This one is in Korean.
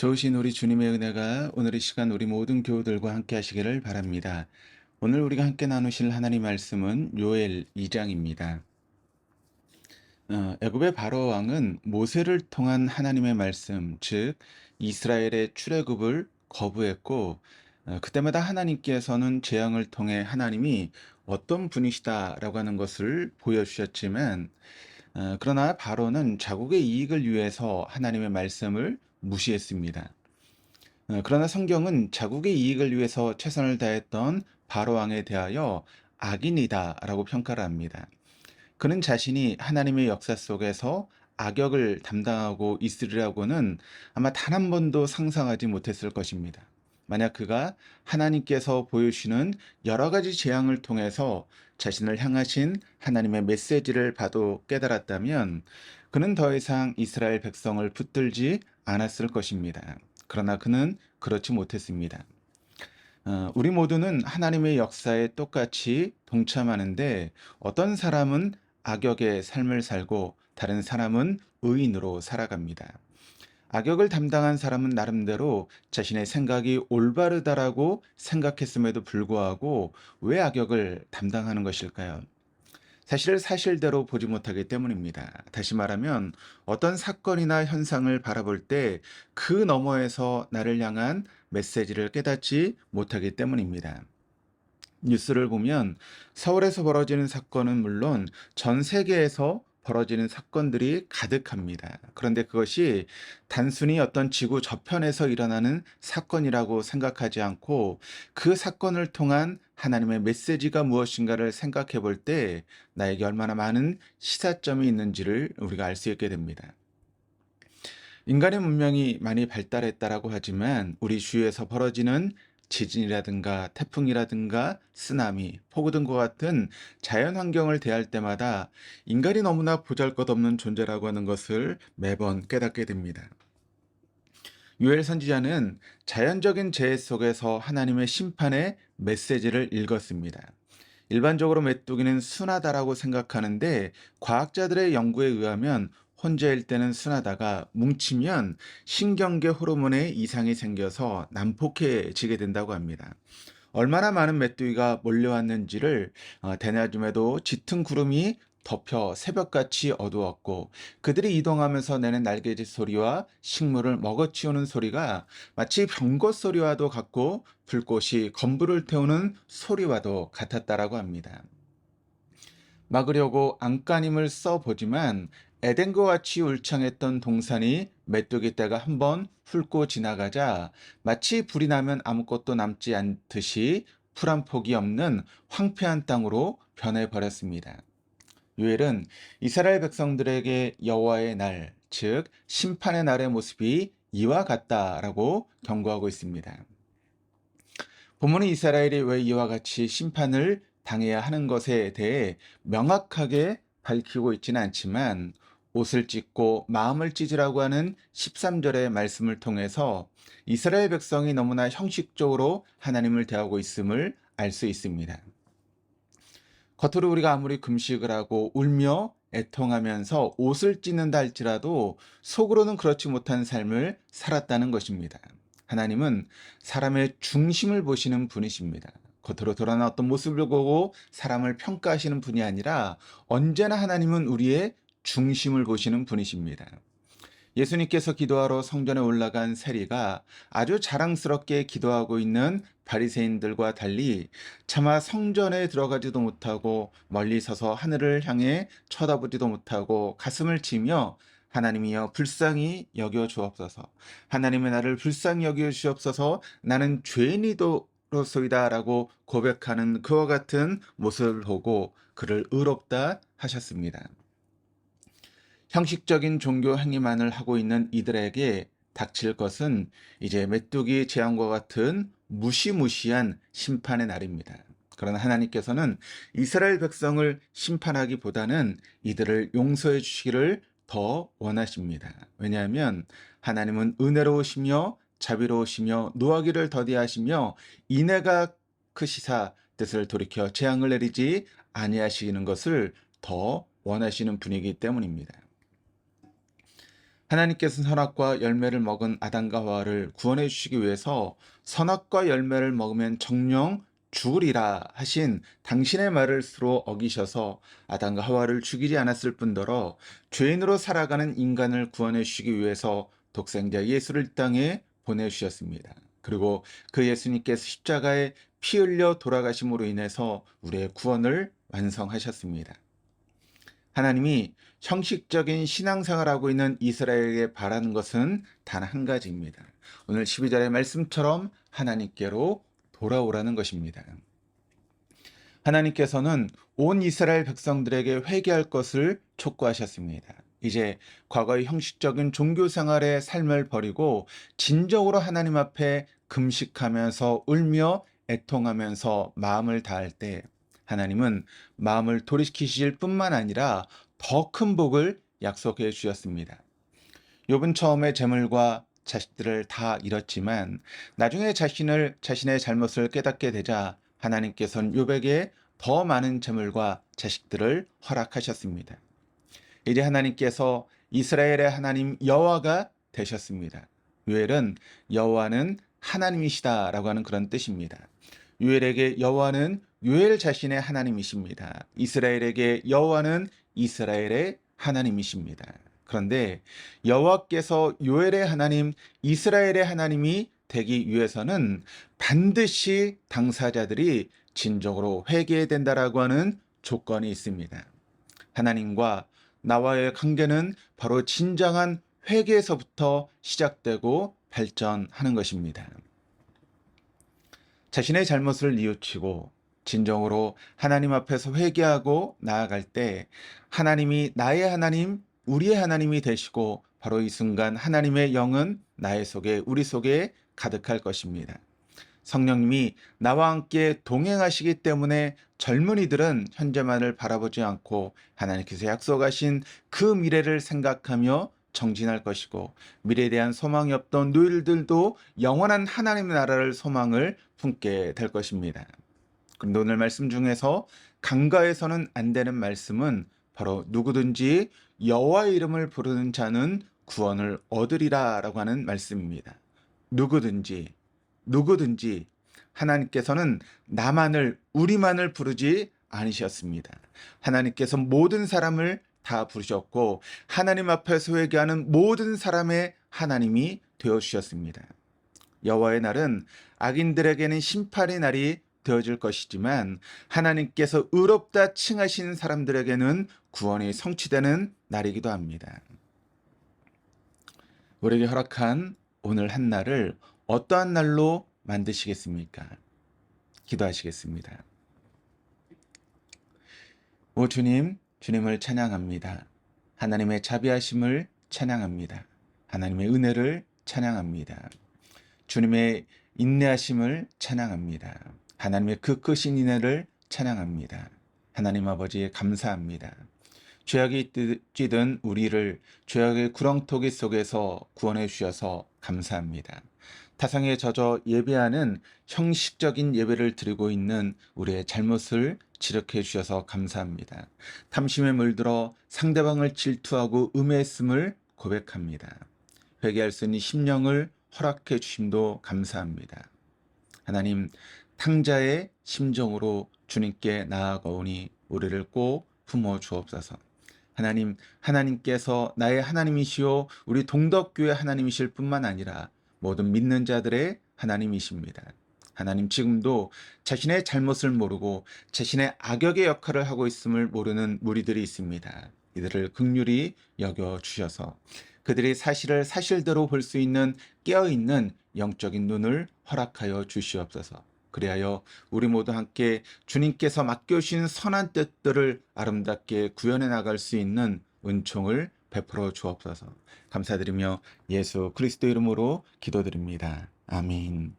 좋으신 우리 주님의 은혜가 오늘 이 시간 우리 모든 교우들과 함께 하시기를 바랍니다. 오늘 우리가 함께 나누실 하나님 말씀은 요엘 2장입니다. 애굽의 바로 왕은 모세를 통한 하나님의 말씀, 즉 이스라엘의 출애굽을 거부했고, 그때마다 하나님께서는 재앙을 통해 하나님이 어떤 분이시다라고 하는 것을 보여주셨지만, 그러나 바로는 자국의 이익을 위해서 하나님의 말씀을 무시했습니다. 그러나 성경은 자국의 이익을 위해서 최선을 다했던 바로 왕에 대하여 악인이다라고 평가를 합니다. 그는 자신이 하나님의 역사 속에서 악역을 담당하고 있으리라고는 아마 단 한 번도 상상하지 못했을 것입니다. 만약 그가 하나님께서 보여주시는 여러 가지 재앙을 통해서 자신을 향하신 하나님의 메시지를 봐도 깨달았다면 그는 더 이상 이스라엘 백성을 붙들지 않았을 것입니다. 그러나 그는 그렇지 못했습니다. 우리 모두는 하나님의 역사에 똑같이 동참하는데 어떤 사람은 악역의 삶을 살고 다른 사람은 의인으로 살아갑니다. 악역을 담당한 사람은 나름대로 자신의 생각이 올바르다라고 생각했음에도 불구하고 왜 악역을 담당하는 것일까요? 사실을 사실대로 보지 못하기 때문입니다. 다시 말하면 어떤 사건이나 현상을 바라볼 때 그 너머에서 나를 향한 메시지를 깨닫지 못하기 때문입니다. 뉴스를 보면 서울에서 벌어지는 사건은 물론 전 세계에서 벌어지는 사건들이 가득합니다. 그런데 그것이 단순히 어떤 지구 저편에서 일어나는 사건이라고 생각하지 않고 그 사건을 통한 하나님의 메시지가 무엇인가를 생각해 볼 때 나에게 얼마나 많은 시사점이 있는지를 우리가 알 수 있게 됩니다. 인간의 문명이 많이 발달했다라고 하지만 우리 주위에서 벌어지는 지진이라든가 태풍이라든가 쓰나미, 폭우 등과 같은 자연 환경을 대할 때마다 인간이 너무나 보잘것없는 존재라고 하는 것을 매번 깨닫게 됩니다. 유엘 선지자는 자연적인 재해 속에서 하나님의 심판의 메시지를 읽었습니다. 일반적으로 메뚜기는 순하다라고 생각하는데 과학자들의 연구에 의하면 혼자일 때는 순하다가 뭉치면 신경계 호르몬에 이상이 생겨서 난폭해지게 된다고 합니다. 얼마나 많은 메뚜기가 몰려왔는지를 대낮임에도 짙은 구름이 덮여 새벽같이 어두웠고 그들이 이동하면서 내는 날개짓 소리와 식물을 먹어치우는 소리가 마치 병거 소리와도 같고 불꽃이 건물을 태우는 소리와도 같았다라고 합니다. 막으려고 안간힘을 써보지만 에덴과 같이 울창했던 동산이 메뚜기 떼가 한번 훑고 지나가자 마치 불이 나면 아무것도 남지 않듯이 풀 한 폭이 없는 황폐한 땅으로 변해버렸습니다. 요엘은 이스라엘 백성들에게 여호와의 날, 즉 심판의 날의 모습이 이와 같다라고 경고하고 있습니다. 본문은 이스라엘이 왜 이와 같이 심판을 당해야 하는 것에 대해 명확하게 밝히고 있지는 않지만 옷을 찢고 마음을 찢으라고 하는 13절의 말씀을 통해서 이스라엘 백성이 너무나 형식적으로 하나님을 대하고 있음을 알 수 있습니다. 겉으로 우리가 아무리 금식을 하고 울며 애통하면서 옷을 찢는다 할지라도 속으로는 그렇지 못한 삶을 살았다는 것입니다. 하나님은 사람의 중심을 보시는 분이십니다. 겉으로 드러난 어떤 모습을 보고 사람을 평가하시는 분이 아니라 언제나 하나님은 우리의 중심을 보시는 분이십니다. 예수님께서 기도하러 성전에 올라간 세리가 아주 자랑스럽게 기도하고 있는 바리새인들과 달리 차마 성전에 들어가지도 못하고 멀리 서서 하늘을 향해 쳐다보지도 못하고 가슴을 치며 하나님이여 불쌍히 여겨 주옵소서. 하나님의 나를 불쌍히 여겨 주옵소서. 나는 죄인이로소이다라고 고백하는 그와 같은 모습을 보고 그를 의롭다 하셨습니다. 형식적인 종교 행위만을 하고 있는 이들에게 닥칠 것은 이제 메뚜기 재앙과 같은 무시무시한 심판의 날입니다. 그러나 하나님께서는 이스라엘 백성을 심판하기보다는 이들을 용서해 주시기를 더 원하십니다. 왜냐하면 하나님은 은혜로우시며 자비로우시며 노하기를 더디하시며 인애가 크시사 뜻을 돌이켜 재앙을 내리지 아니하시는 것을 더 원하시는 분이기 때문입니다. 하나님께서 선악과 열매를 먹은 아담과 하와를 구원해 주시기 위해서 선악과 열매를 먹으면 정령 죽으리라 하신 당신의 말을 스스로 어기셔서 아담과 하와를 죽이지 않았을 뿐더러 죄인으로 살아가는 인간을 구원해 주시기 위해서 독생자 예수를 이 땅에 보내주셨습니다. 그리고 그 예수님께서 십자가에 피 흘려 돌아가심으로 인해서 우리의 구원을 완성하셨습니다. 하나님이 형식적인 신앙생활하고 있는 이스라엘에게 바라는 것은 단 한 가지입니다. 오늘 12절의 말씀처럼 하나님께로 돌아오라는 것입니다. 하나님께서는 온 이스라엘 백성들에게 회개할 것을 촉구하셨습니다. 이제 과거의 형식적인 종교생활의 삶을 버리고 진정으로 하나님 앞에 금식하면서 울며 애통하면서 마음을 다할 때 하나님은 마음을 돌이키실 뿐만 아니라 더 큰 복을 약속해 주셨습니다. 욥은 처음에 재물과 자식들을 다 잃었지만 나중에 자신의 잘못을 깨닫게 되자 하나님께서는 욥에게 더 많은 재물과 자식들을 허락하셨습니다. 이제 하나님께서 이스라엘의 하나님 여호와가 되셨습니다. 유엘은 여호와는 하나님이시다라고 하는 그런 뜻입니다. 유엘에게 여호와는 유엘 자신의 하나님이십니다. 이스라엘에게 여호와는 이스라엘의 하나님이십니다. 그런데 여호와께서 요엘의 하나님, 이스라엘의 하나님이 되기 위해서는 반드시 당사자들이 진정으로 회개해야 된다라고 하는 조건이 있습니다. 하나님과 나와의 관계는 바로 진정한 회개에서부터 시작되고 발전하는 것입니다. 자신의 잘못을 뉘우치고 진정으로 하나님 앞에서 회개하고 나아갈 때 하나님이 나의 하나님, 우리의 하나님이 되시고 바로 이 순간 하나님의 영은 나의 속에, 우리 속에 가득할 것입니다. 성령님이 나와 함께 동행하시기 때문에 젊은이들은 현재만을 바라보지 않고 하나님께서 약속하신 그 미래를 생각하며 정진할 것이고, 미래에 대한 소망이 없던 노일들도 영원한 하나님의 나라를 소망을 품게 될 것입니다. 그런데 오늘 말씀 중에서 강가에서는 안 되는 말씀은 바로 누구든지 여호와의 이름을 부르는 자는 구원을 얻으리라라고 하는 말씀입니다. 누구든지 하나님께서는 나만을, 우리만을 부르지 않으셨습니다. 하나님께서 모든 사람을 다 부르셨고 하나님 앞에서 회개하는 모든 사람의 하나님이 되어주셨습니다. 여호와의 날은 악인들에게는 심판의 날이 되어질 것이지만 하나님께서 의롭다 칭하신 사람들에게는 구원이 성취되는 날이기도 합니다. 우리에게 허락한 오늘 한 날을 어떠한 날로 만드시겠습니까? 기도하시겠습니다. 오 주님, 주님을 찬양합니다. 하나님의 자비하심을 찬양합니다. 하나님의 은혜를 찬양합니다. 주님의 인내하심을 찬양합니다. 하나님의 그 크신 인애를 찬양합니다. 하나님 아버지 감사합니다. 죄악이 찌든 우리를 죄악의 구렁텅이 속에서 구원해 주셔서 감사합니다. 타상에 젖어 예배하는 형식적인 예배를 드리고 있는 우리의 잘못을 지적해 주셔서 감사합니다. 탐심에 물들어 상대방을 질투하고 음해했음을 고백합니다. 회개할 수 있는 심령을 허락해 주심도 감사합니다. 하나님, 탕자의 심정으로 주님께 나아가오니 우리를 꼭 품어 주옵소서. 하나님, 하나님께서 나의 하나님이시요 우리 동덕교회 하나님이실 뿐만 아니라 모든 믿는 자들의 하나님이십니다. 하나님, 지금도 자신의 잘못을 모르고 자신의 악역의 역할을 하고 있음을 모르는 무리들이 있습니다. 이들을 긍휼히 여겨 주셔서 그들이 사실을 사실대로 볼 수 있는 깨어있는 영적인 눈을 허락하여 주시옵소서. 그리하여 우리 모두 함께 주님께서 맡겨주신 선한 뜻들을 아름답게 구현해 나갈 수 있는 은총을 베풀어 주옵소서. 감사드리며 예수 그리스도 이름으로 기도드립니다. 아멘.